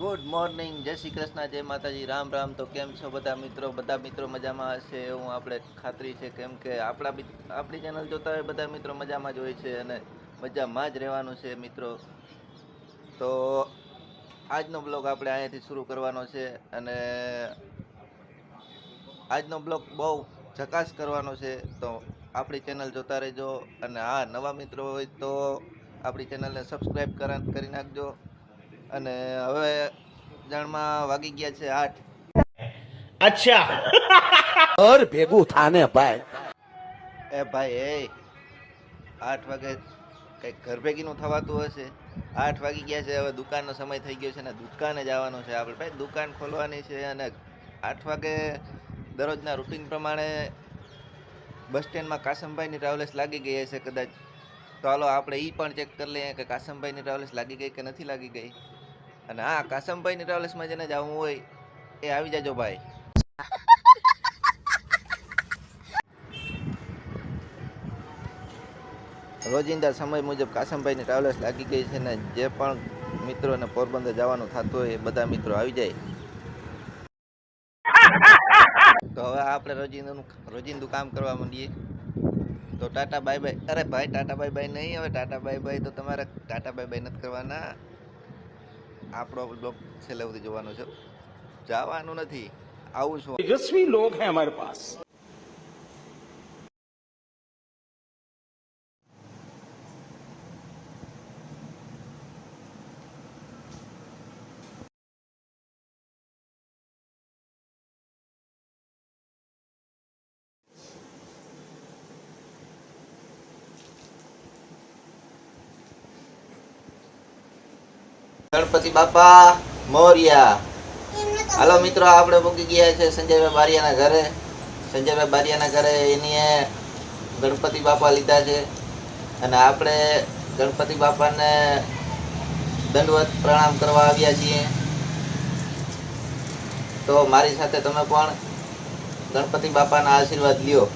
Good morning, જય શ્રી કૃષ્ણ, જય માતાજી, રામ રામ. તો કેમ છો બધા મિત્રો મજામાં હશે એવું આપણે ખાતરી છે, કેમ કે આપણી ચેનલ જોતા હોય બધા મિત્રો મજામાં જ હોય છે અને મજામાં જ રહેવાનું છે મિત્રો. તો આજનો બ્લોગ આપણે અહીંયાથી શરૂ કરવાનો છે અને આજનો બ્લોગ બહુ ઝકાસ કરવાનો છે. તો આપણી ચેનલ જોતા રહેજો અને હા, નવા મિત્રો હોય તો આપણી ચેનલને સબસ્ક્રાઈબ કરી નાખજો. અને હવે જાણમાં વાગી ગયા છે 8. अच्छा ઘર ભેગું થાને ભાઈ. એ ભાઈ, 8 વાગે કંઈક ઘર ભેગીનું થવાતું હશે. 8 વાગી ગયા છે, હવે દુકાનનો સમય થઈ ગયો છે ને દુકાને જવાનું છે આપણે ભાઈ. દુકાન ખોલવાની છે અને 8 વાગે દરરોજના રૂટીન પ્રમાણે બસ સ્ટેન્ડમાં કાસમભાઈની ટ્રાવેલ્સ લાગી ગઈ હશે કદાચ. તો હાલો આપણે એ પણ ચેક કરી લઈએ કે કાસમભાઈની ટ્રાવેલ્સ લાગી ગઈ કે નથી લાગી ગઈ. અને હા, કાસમભાઈની ટ્રાવેલ્સમાં જેને જવું હોય એ આવી જાજો ભાઈ. રોજિંદા સમય મુજબ કાસમભાઈની ટ્રાવેલ્સ લાગી ગઈ છે ને જે પણ મિત્રોને પોરબંદર જવાનું થતું હોય એ બધા મિત્રો આવી જાય. તો હવે આપણે રોજિંદું કામ કરવા માંડીએ. તો ટાટા બાય બાય. અરે ભાઈ, ટાટા બાય બાય નહીં, હવે ટાટા બાય બાય તો તમારે ટાટા બાય બાય નથી કરવાના. આપણો બ્લોગ છેલ્લે સુધી જોવાનો છે, જવાનું નથી. આવું છું. तेजस्वी लोग हैं हमारे पास। ગણપતિ બાપા મોર્યા. હાલો મિત્રો, આપણે પહોંચી ગયા છે સંજયભાઈ બારિયાના ઘરે. સંજયભાઈ બારિયાના ઘરે એની ગણપતિ બાપા લીધા છે અને આપણે ગણપતિ બાપાને દંડવત પ્રણામ કરવા આવ્યા છીએ. તો મારી સાથે તમે પણ ગણપતિ બાપાના આશીર્વાદ લ્યો.